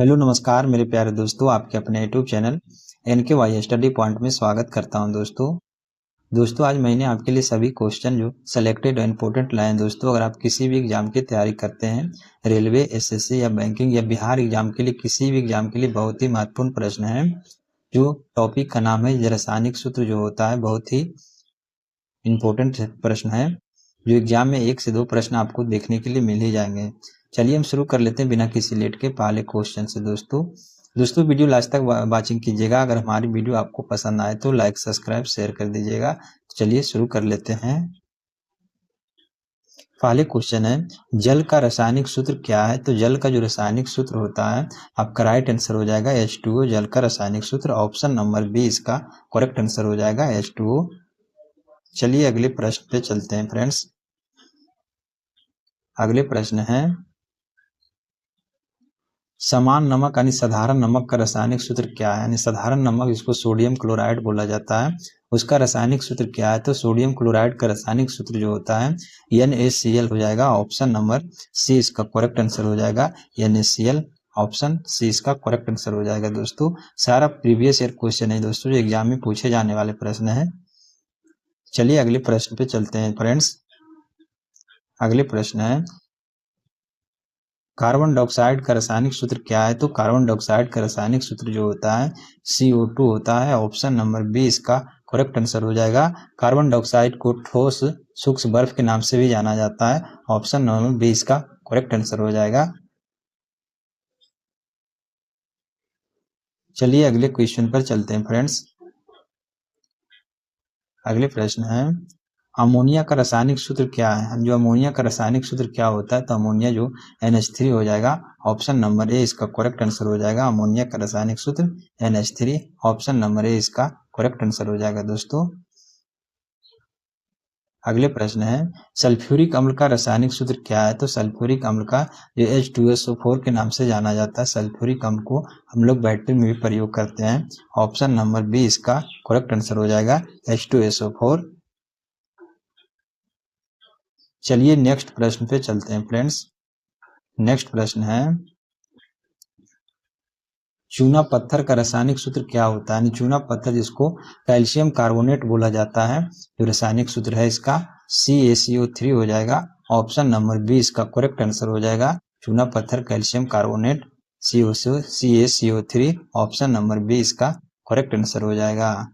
Hello नमस्कार मेरे प्यारे दोस्तों, आपके अपने YouTube channel NKY study point में स्वागत करता हूं। दोस्तों आज मैंने आपके लिए सभी क्वेश्चन जो सेलेक्टेड और इम्पोर्टेंट लाए हैं। दोस्तों अगर आप किसी भी एग्जाम की तैयारी करते हैं, रेलवे, SSC या बैंकिंग या बिहार एग्जाम के लिए, किसी भी एग्जाम के लिए बहुत ही महत्वपूर्ण प्रश्न है। जो टॉपिक का नाम है रासायनिक सूत्र जो होता है, बहुत ही इम्पोर्टेंट प्रश्न है जो एग्जाम में 1 से 2 प्रश्न आपको देखने के लिए मिल ही जाएंगे। चलिए हम शुरू कर लेते हैं बिना किसी लेट के पहले क्वेश्चन से। दोस्तों वीडियो लास्ट तक वाचिंग कीजिएगा। अगर हमारी वीडियो आपको पसंद आए तो लाइक, सब्सक्राइब, शेयर कर दीजिएगा। चलिए शुरू कर लेते हैं। पहले क्वेश्चन है, जल का रासायनिक सूत्र क्या है? तो जल का जो रासायनिक सूत्र होता है, आपका राइट आंसर हो जाएगा H2O। जल का रासायनिक सूत्र ऑप्शन नंबर बी इसका करेक्ट आंसर हो जाएगा, H2O। चलिए अगले प्रश्न पे चलते हैं फ्रेंड्स। अगले प्रश्न है, समान नमक यानी साधारण नमक का रासायनिक सूत्र क्या है? यानी साधारण नमक जिसको सोडियम क्लोराइड बोला जाता है, उसका रासायनिक सूत्र क्या है? तो सोडियम क्लोराइड का रासायनिक सूत्र जो होता है NaCl हो जाएगा। ऑप्शन नंबर सी इसका करेक्ट आंसर हो जाएगा, NaCl। ऑप्शन सी इसका करेक्ट आंसर हो जाएगा। दोस्तों सारा प्रीवियस ईयर क्वेश्चन है दोस्तों, जो एग्जाम में पूछे जाने वाले प्रश्न है। चलिए अगले प्रश्न पे चलते हैं फ्रेंड्स। अगले प्रश्न है, कार्बन डाइऑक्साइड का रासायनिक सूत्र क्या है? तो कार्बन डाइऑक्साइड का रासायनिक सूत्र जो होता है CO2 होता है। ऑप्शन नंबर बी इसका करेक्ट आंसर हो जाएगा। कार्बन डाइऑक्साइड को ठोस सूक्ष्म बर्फ के नाम से भी जाना जाता है। ऑप्शन नंबर बी इसका करेक्ट आंसर हो जाएगा। चलिए अगले क्वेश्चन पर चलते हैं फ्रेंड्स। अगले प्रश्न है, अमोनिया का रासायनिक सूत्र क्या है? जो अमोनिया का रासायनिक सूत्र क्या होता है? तो अमोनिया जो NH3 हो जाएगा। ऑप्शन नंबर ए इसका करेक्ट आंसर हो जाएगा। अमोनिया का रासायनिक सूत्र NH3। ऑप्शन नंबर ए इसका करेक्ट आंसर हो जाएगा। दोस्तों अगले प्रश्न है, सल्फ्यूरिक अम्ल का रासायनिक सूत्र क्या है? तो सल्फ्यूरिक अम्ल का जो H2SO4 के नाम से जाना जाता है, सल्फ्यूरिक अम्ल को हम लोग बैटरी में भी प्रयोग करते हैं। ऑप्शन नंबर बी इसका करेक्ट आंसर हो जाएगा, H2SO4। चलिए नेक्स्ट प्रश्न पे चलते हैं फ्रेंड्स। नेक्स्ट प्रश्न है, चूना पत्थर का रासायनिक सूत्र क्या होता है? चूना पत्थर जिसको कैल्शियम कार्बोनेट बोला जाता है, जो रासायनिक सूत्र है इसका CaCO3 हो जाएगा। ऑप्शन नंबर बी इसका करेक्ट आंसर हो जाएगा। चूना पत्थर calcium carbonate CaCO3। Option number B इसका करेक्ट आंसर हो जाएगा।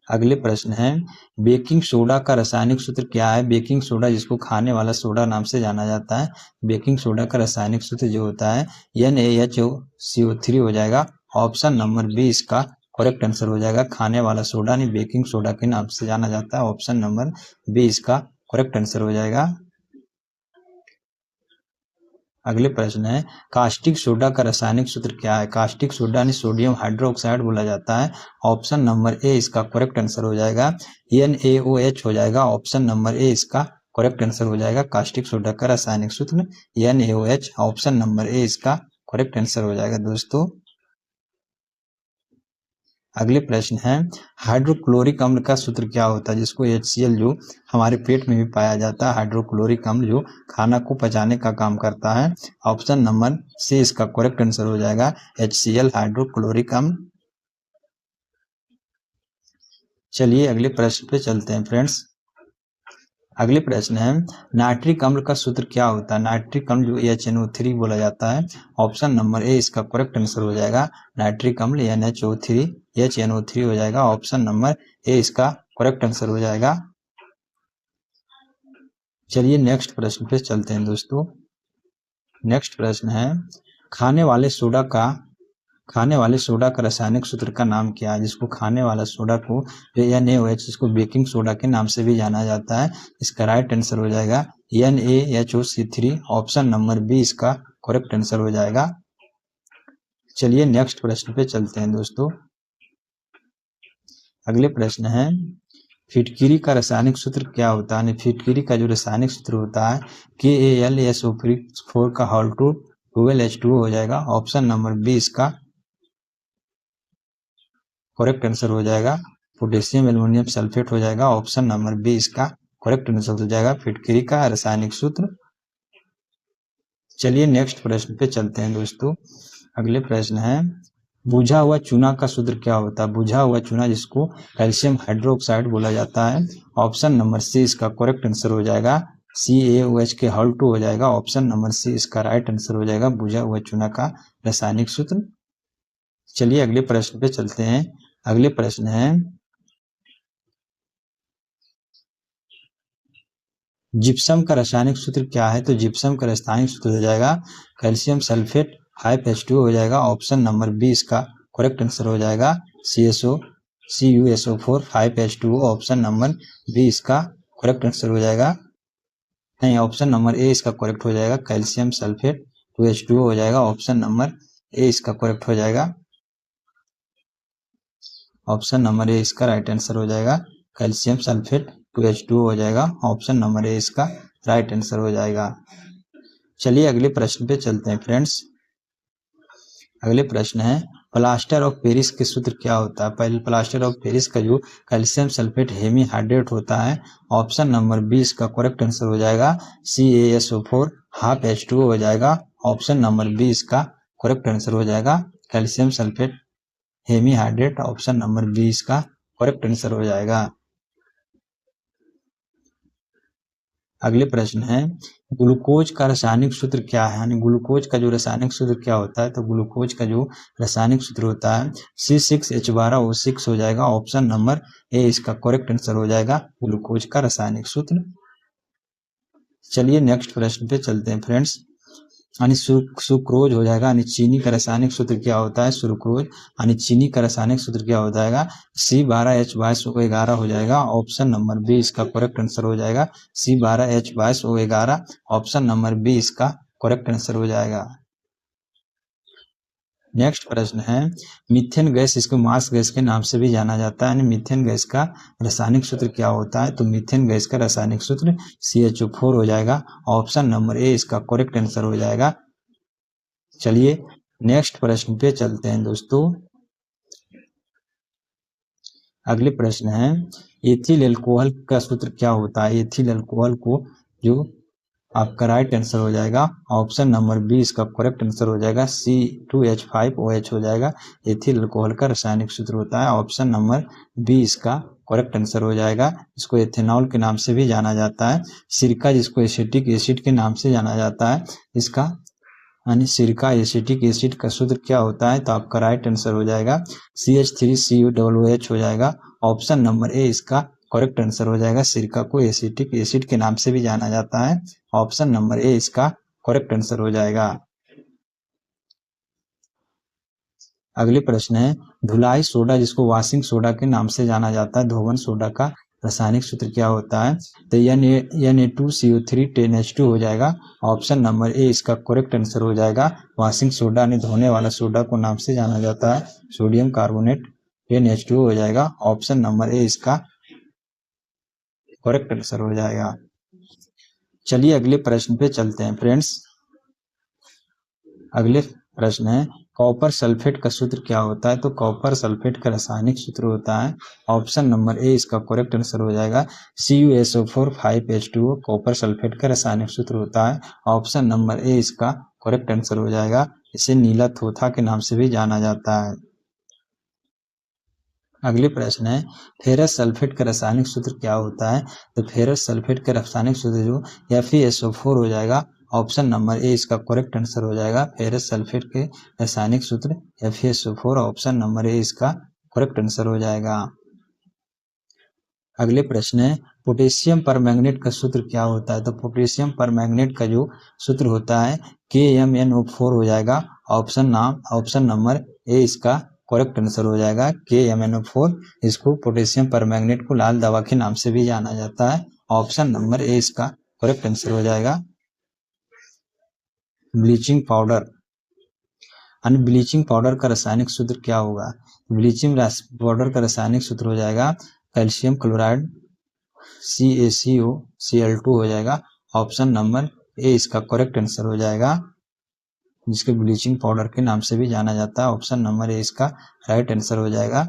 अगले प्रश्न है, बेकिंग सोडा का रासायनिक सूत्र क्या है? बेकिंग सोडा जिसको खाने वाला सोडा नाम से जाना जाता है, बेकिंग सोडा का रासायनिक सूत्र जो होता है NaHCO3 हो जाएगा। ऑप्शन नंबर बी इसका करेक्ट आंसर हो जाएगा। खाने वाला सोडा नहीं, बेकिंग सोडा के नाम से जाना जाता है। ऑप्शन नंबर बी इसका करेक्ट आंसर हो जाएगा। अगले प्रश्न है, कास्टिक सोडा का रासायनिक सूत्र क्या है? कास्टिक सोडा यानी सोडियम हाइड्रोक्साइड बोला जाता है। ऑप्शन नंबर ए इसका करेक्ट आंसर हो जाएगा, NaOH हो जाएगा। ऑप्शन नंबर ए इसका करेक्ट आंसर हो जाएगा। कास्टिक सोडा का रासायनिक सूत्र NaOH। ऑप्शन नंबर ए इसका करेक्ट आंसर हो जाएगा। दोस्तों अगले प्रश्न है, हाइड्रोक्लोरिक अम्ल का सूत्र क्या होता है? जिसको HCl जो हमारे पेट में भी पाया जाता है, हाइड्रोक्लोरिक अम्ल जो खाना को पचाने का काम करता है। ऑप्शन नंबर सी इसका करेक्ट आंसर हो जाएगा, HCl हाइड्रोक्लोरिक अम्ल। चलिए अगले प्रश्न पे चलते हैं फ्रेंड्स। अगले प्रश्न है, नाइट्रिक अम्ल का सूत्र क्या होता है? नाइट्रिक अम्ल जो HNO3 बोला जाता है। ऑप्शन नंबर ए इसका करेक्ट आंसर हो जाएगा। नाइट्रिक अम्ल HNO3 हो जाएगा। ऑप्शन नंबर ए इसका करेक्ट आंसर हो जाएगा। चलिए नेक्स्ट प्रश्न पे चलते हैं दोस्तों। नेक्स्ट प्रश्न है, खाने वाले सोडा का रासायनिक सूत्र का नाम क्या है? जिसको खाने वाला सोडा को NaOH, जिसको बेकिंग सोडा के नाम से भी जाना जाता है, इसका राइट आंसर हो जाएगा NaHOC3। ऑप्शन नंबर बी इसका करेक्ट आंसर हो जाएगा। चलिए नेक्स्ट प्रश्न पे चलते हैं दोस्तों। अगले प्रश्न है, फिटकिरी का रासायनिक सूत्र क्या होता है? फिटकिरी का जो रासायनिक सूत्र होता है KAlSO4 का होल टू 12H2O हो जाएगा। ऑप्शन नंबर बी इसका करेक्ट आंसर हो जाएगा, पोटेशियम एल्युमिनियम सल्फेट हो जाएगा। ऑप्शन नंबर बी इसका करेक्ट आंसर हो जाएगा, फिटकिरी का रासायनिक सूत्र। चलिए नेक्स्ट प्रश्न पे चलते हैं दोस्तों। अगले प्रश्न है, बुझा हुआ चूना का सूत्र क्या होता है? बुझा हुआ चूना जिसको कैल्शियम हाइड्रोक्साइड बोला जाता है। ऑप्शन नंबर सी इसका करेक्ट आंसर हो जाएगा, CaOH के हॉल 2 हो जाएगा। ऑप्शन नंबर सी इसका राइट आंसर हो जाएगा, बुझा हुआ चूना का रासायनिक सूत्र। चलिए अगले प्रश्न पे चलते हैं। अगले प्रश्न है, जिप्सम का रासायनिक सूत्र क्या है? तो जिप्सम का रासायनिक सूत्र हो जाएगा कैल्शियम सल्फेट 5H2 हो जाएगा। ऑप्शन नंबर बी इसका करेक्ट आंसर हो जाएगा, CuSO4 5H2O। Option number B इसका करेक्ट आंसर हो जाएगा, नहीं ऑप्शन नंबर ए इसका करेक्ट हो जाएगा, कैल्शियम सल्फेट 2H2O हो जाएगा। ऑप्शन नंबर ए इसका करेक्ट हो जाएगा, ऑप्शन नंबर ए इसका राइट आंसर हो जाएगा, कैल्शियम सल्फेट 2H2O हो जाएगा। ऑप्शन नंबर ए इसका राइट आंसर हो जाएगा। चलिए अगले प्रश्न पे चलते हैं फ्रेंड्स। अगले प्रश्न है, प्लास्टर ऑफ पेरिस के सूत्र क्या होता है? पहले प्लास्टर ऑफ पेरिस का जो कैल्शियम सल्फेट हेमीहाइड्रेट होता है। ऑप्शन नंबर बी इसका करेक्ट आंसर हो जाएगा, CaSO4 ½ H2O हो जाएगा। ऑप्शन नंबर बी इसका करेक्ट आंसर हो जाएगा, calcium sulphate hemihydrate. Option number B इसका करेक्ट आंसर हो जाएगा। अगले प्रश्न है, ग्लूकोज का रासायनिक सूत्र क्या है? यानी ग्लूकोज का जो रासायनिक सूत्र क्या होता है? तो ग्लूकोज का जो रासायनिक सूत्र होता है C6H12O6 हो जाएगा। ऑप्शन नंबर ए इसका करेक्ट आंसर हो जाएगा, ग्लूकोज का रासायनिक सूत्र। चलिए नेक्स्ट प्रश्न पे चलते हैं फ्रेंड्स। यानी सुक्रोज हो जाएगा, यानी चीनी का रासायनिक सूत्र क्या होता है? सुक्रोज यानी चीनी का रासायनिक सूत्र क्या हो जाएगा? C12H22O11 हो जाएगा। ऑप्शन नंबर बी इसका करेक्ट आंसर हो जाएगा, C12H22O11। ऑप्शन नंबर बी इसका करेक्ट आंसर हो जाएगा। नेक्स्ट प्रश्न है, मीथेन गैस इसको मार्स गैस के नाम से भी जाना जाता है। यानी मीथेन गैस का रासायनिक सूत्र क्या होता है? तो मीथेन गैस का रासायनिक सूत्र CHO4 हो जाएगा। ऑप्शन नंबर ए इसका करेक्ट आंसर हो जाएगा। चलिए नेक्स्ट प्रश्न पे चलते हैं दोस्तों। अगले प्रश्न है, एथिल अल्कोहल का सूत्र क्या होता है? एथिल अल्कोहल को जो आपका राइट आंसर हो जाएगा, ऑप्शन नंबर बी इसका करेक्ट आंसर हो जाएगा, C2H5OH हो जाएगा। एथिल अल्कोहल का रासायनिक सूत्र होता है। ऑप्शन नंबर बी इसका करेक्ट आंसर हो जाएगा। इसको एथेनॉल के नाम से भी जाना जाता है। सिरका जिसको एसिटिक एसिड के नाम से जाना जाता है, इसका यानी सिरका एसिटिक एसिड का सूत्र क्या होता है? तो आपका राइट आंसर हो जाएगा, CH3CuOH हो जाएगा। ऑप्शन नंबर ए इसका करेक्ट आंसर हो जाएगा। सिरका को एसिटिक एसिड के नाम से भी जाना जाता है। ऑप्शन नंबर ए इसका करेक्ट आंसर हो जाएगा। अगले प्रश्न है, धुलाई सोडा जिसको वॉशिंग सोडा के नाम से जाना जाता है, धोवन सोडा का रासायनिक सूत्र क्या होता है? तो Na2CO3 10H2 हो जाएगा। ऑप्शन नंबर ए इसका करेक्ट आंसर हो जाएगा। वॉशिंग सोडा यानी धोने वाला सोडा को नाम से जाना जाता है। सोडियम कार्बोनेट 10H2 हो जाएगा। ऑप्शन नंबर ए इसका करेक्ट आंसर हो जाएगा। चलिए अगले प्रश्न पे चलते हैं फ्रेंड्स। अगले प्रश्न है, कॉपर सल्फेट का सूत्र क्या होता है? तो कॉपर सल्फेट का रासायनिक सूत्र होता है, ऑप्शन नंबर ए इसका करेक्ट आंसर हो जाएगा, CuSO4 5H2O कॉपर सल्फेट का रासायनिक सूत्र होता है। ऑप्शन नंबर ए इसका करेक्ट आंसर हो जाएगा। इसे नीला थोथा के नाम से भी जाना जाता है। अगले प्रश्न है, फेरस सल्फेट का रासायनिक सूत्र क्या होता है? तो फेरस सल्फेट का रासायनिक सूत्र जो FeSO4 हो जाएगा। ऑप्शन नंबर ए इसका करेक्ट आंसर हो जाएगा। फेरस सल्फेट के रासायनिक सूत्र FeSO4। ऑप्शन नंबर ए इसका करेक्ट आंसर हो जाएगा। अगले प्रश्न है, पोटेशियम परमैंगनेट का सूत्र क्या होता है? तो पोटेशियम परमैंगनेट का जो सूत्र होता है KMnO4 हो जाएगा। ऑप्शन नंबर ए इसका करेक्ट आंसर हो जाएगा, KMnO4। इसको पोटेशियम परमैंगनेट को लाल दवा के नाम से भी जाना जाता है। ऑप्शन नंबर ए इसका करेक्ट आंसर हो जाएगा। ब्लीचिंग पाउडर यानी ब्लीचिंग पाउडर का रासायनिक सूत्र क्या होगा? ब्लीचिंग पाउडर का रासायनिक सूत्र हो जाएगा, कैल्शियम क्लोराइड CaCO Cl2 हो जाएगा। ऑप्शन नंबर ए इसका करेक्ट आंसर हो जाएगा, जिसके ब्लीचिंग पाउडर के नाम से भी जाना जाता है। ऑप्शन नंबर ए इसका राइट आंसर हो जाएगा,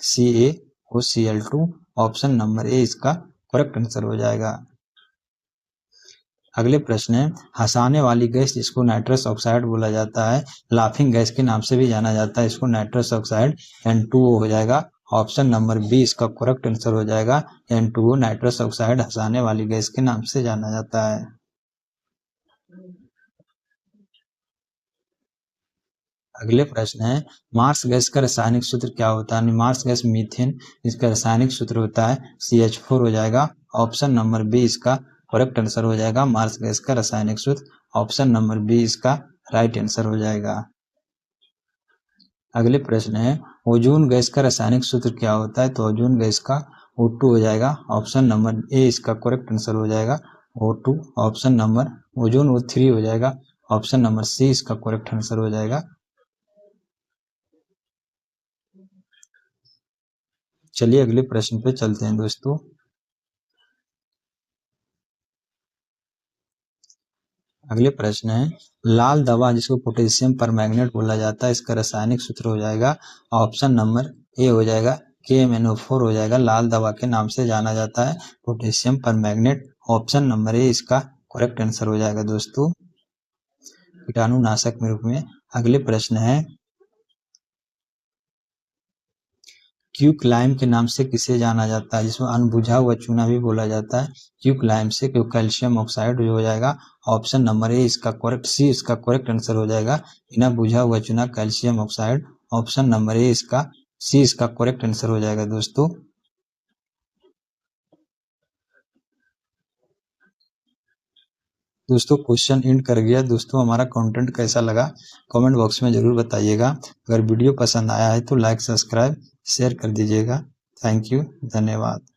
CaOCl2। ऑप्शन नंबर ए इसका करेक्ट आंसर हो जाएगा। अगले प्रश्न है, हंसाने वाली गैस जिसको नाइट्रस ऑक्साइड बोला जाता है, लाफिंग गैस के नाम से भी जाना जाता है, इसको नाइट्रस ऑक्साइड N2O हो जाएगा। ऑप्शन नंबर बी इसका करेक्ट आंसर हो जाएगा। N2O नाइट्रस ऑक्साइड हंसाने वाली गैस के नाम से जाना जाता है। अगले प्रश्न है, मार्स गैस का रासायनिक सूत्र क्या होता है? मार्स गैस मीथेन, इसका रासायनिक सूत्र होता है CH4 हो जाएगा। ऑप्शन नंबर बी इसका करेक्ट आंसर हो जाएगा। मार्स गैस का रासायनिक सूत्र ऑप्शन नंबर बी इसका राइट आंसर हो जाएगा। अगले प्रश्न है, ओजोन गैस का रासायनिक सूत्र क्या होता है? तो ओजोन गैस का O2 हो जाएगा। ऑप्शन नंबर ए इसका करेक्ट आंसर हो जाएगा O2। Option number ozone O3 हो जाएगा। ऑप्शन नंबर सी इसका करेक्ट आंसर हो जाएगा। चलिए अगले प्रश्न पे चलते हैं दोस्तों। अगले प्रश्न है, लाल दवा जिसको पोटेशियम परमैंगनेट बोला जाता है, इसका रासायनिक सूत्र हो जाएगा। ऑप्शन नंबर ए हो जाएगा KMnO4 हो जाएगा। लाल दवा के नाम से जाना जाता है potassium permanganate. Option number A इसका करेक्ट आंसर हो जाएगा दोस्तों, कीटाणुनाशक के रूप में। अगले प्रश्न है, क्यूक्लाइम के नाम से किसे जाना जाता है? जिसमें अनबुझा हुआ चूना भी बोला जाता है क्यूक्लाइम से, क्यों कैल्शियम ऑक्साइड हो जाएगा। ऑप्शन नंबर ए इसका करेक्ट, सी इसका करेक्ट आंसर हो जाएगा। बिना बुझा हुआ चूना calcium oxide. Option number A इसका सी इसका करेक्ट आंसर हो जाएगा दोस्तों। दोस्तों क्वेश्चन एंड कर गया। दोस्तों हमारा कंटेंट कैसा लगा कमेंट बॉक्स में जरूर बताइएगा। अगर वीडियो पसंद आया है तो लाइक सब्सक्राइब शेयर कर दीजिएगा। थैंक यू, धन्यवाद।